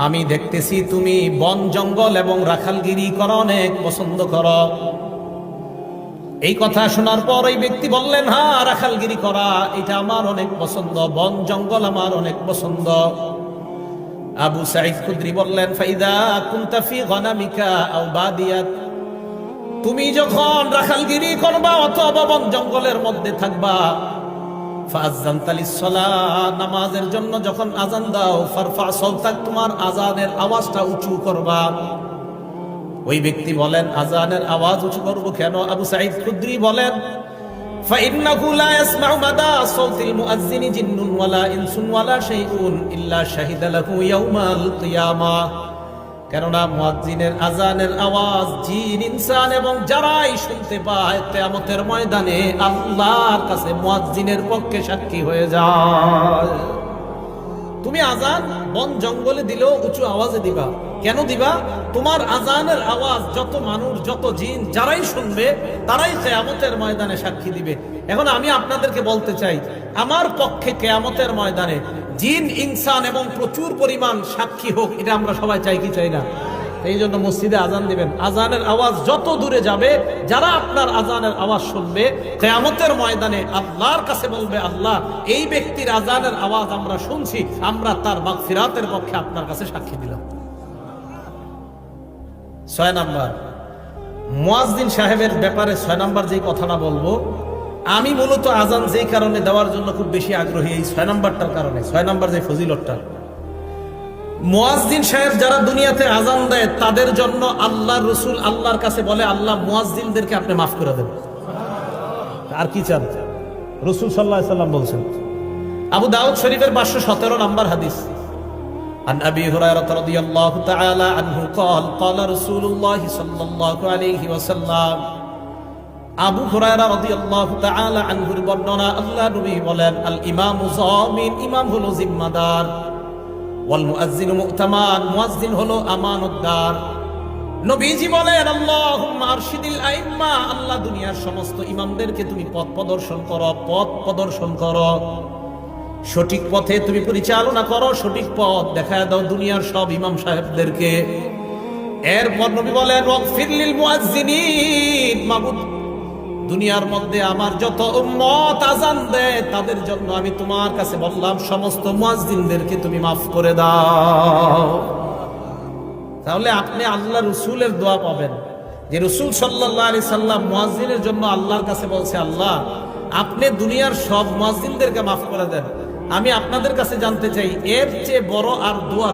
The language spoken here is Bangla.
আমি দেখতেছি তুমি বন জঙ্গল এবং রাখালগিরি করা অনেক পছন্দ করো। এই কথা শোনার পর ওই ব্যক্তি বললেন, হ্যাঁ, রাখালগিরি করা এটা আমার অনেক পছন্দ, বন জঙ্গল আমার অনেক পছন্দ। আবু সাঈদ খুদরি বললেন, ফাইদা কুনতা ফি গনামিকা আও বাদিয়াত, তুমি যখন রাখালগিরি করবা অথবা বন জঙ্গলের মধ্যে থাকবা, ফাযানতালিস সালাহ, নামাজের জন্য যখন আযান দাও, ফারফা সাওতাক, তোমার আযানের আওয়াজটা উঁচু করবা। ওই ব্যক্তি বলেন, আযানের আওয়াজ উঁচু করব কেন? আবু সাঈদ খুদরি বলেন, ফাইন্নাহু লা ইয়াসমাউ মাদা সাওতিল মুআজ্জিনি জিন্নুন ওয়ালা ইনসুন ওয়ালা শাইউন ইল্লা শাহিদা লাহু ইয়াউমাল কিয়ামাহ, কেননা মুয়াজ্জিনের আযানের আওয়াজ জিন, ইনসান এবং যারাই শুনতে পায় কিয়ামতের ময়দানে আল্লাহর কাছে মুয়াজ্জিনের পক্ষে সাক্ষী হয়ে যায়। তুমি আযান বন জঙ্গলে দিলেও উঁচু আওয়াজে দিবা। কেন দিবা? তোমার আযানের আওয়াজ যত মানুষ, যত জিন যারাই শুনবে তারাই কিয়ামতের ময়দানে সাক্ষী দিবে। এখন আমি আপনাদেরকে বলতে চাই, আমার পক্ষে কিয়ামতের ময়দানে জিন, ইনসান এবং প্রচুর পরিমাণ সাক্ষী হোক, এটা আমরা সবাই চাই কি চাই না? এই জন্য মসজিদে আযান দিবেন। আযানের আওয়াজ যত দূরে যাবে, যারা আপনার আযানের আওয়াজ শুনবে কিয়ামতের ময়দানে আল্লাহর কাছে বলবে, আল্লাহ, এই ব্যক্তির আযানের আওয়াজ আমরা শুনছি, আমরা তার মাগফিরাতের পক্ষে আপনার কাছে সাক্ষী দিলাম। 6 নাম্বার, মুয়াজ্জিন সাহেবের ব্যাপারে 6 নাম্বার যে কথাটা বলবো, আমি মূলত আযান যেই কারণে দেওয়ার জন্য খুব বেশি আগ্রহী, এই 6 নাম্বারটার কারণে। 6 নাম্বার যে ফজিলতটা, মুয়াজ্জিন সাহেব যারা দুনিয়াতে আযান দেয় তাদের জন্য আল্লাহর রাসূল আল্লাহর কাছে বলে, আল্লাহ মুয়াজ্জিনদেরকে আপনি মাফ করে দেন। আর কি চান? রাসূল সাল্লাল্লাহু আলাইহি সাল্লাম বলছেন। আবু দাউদ শরীফের 517 নাম্বার হাদিস, عن أبي هريرة رضي الله تعالى عنه قال قال رسول الله صلى الله عليه وسلم, আবু হুরায়রা রাদিয়াল্লাহু তাআলা আনহুর বর্ণনা, আল্লাহ নবী বলেন, আল ইমামু যামিন, ইমাম হলো জিম্মাদার, ওয়াল মুআজ্জিনু মু'তামান, মুয়াজ্জিন হলো আমানতদার। নবীজি বলেন, আল্লাহুম্মা আরশিদিল আইম্মা, আল্লাহ দুনিয়ার সমস্ত ইমামদেরকে তুমি পথ প্রদর্শন করো, পথ প্রদর্শন করো, সঠিক পথে তুমি পরিচালনা করো, সঠিক পথ দেখায় দাও দুনিয়ার সব ইমাম সাহেবদেরকে। এরপর নবী বলেন, ওয়াগফির লিল মুআজ্জিনিন, মাবুদ দুনিয়ার মধ্যে আমার যত উম্মত আযান দেয় তাদের জন্য আমি তোমার কাছে বললাম, সমস্ত মুয়াজ্জিনদেরকে তুমি মাফ করে দাও। তাহলে আপনি আল্লাহ রাসূলের দোয়া পাবেন, যে রাসূল সাল্লাল্লাহু আলাইহি সাল্লাম মুয়াজ্জিনের জন্য আল্লাহর কাছে বলছে, আল্লাহ, আপনি দুনিয়ার সব মুয়াজ্জিনদেরকে মাফ করে দেন। আমি আপনাদের কাছে জানতে চাই, এর চেয়ে বড় আর দোয়া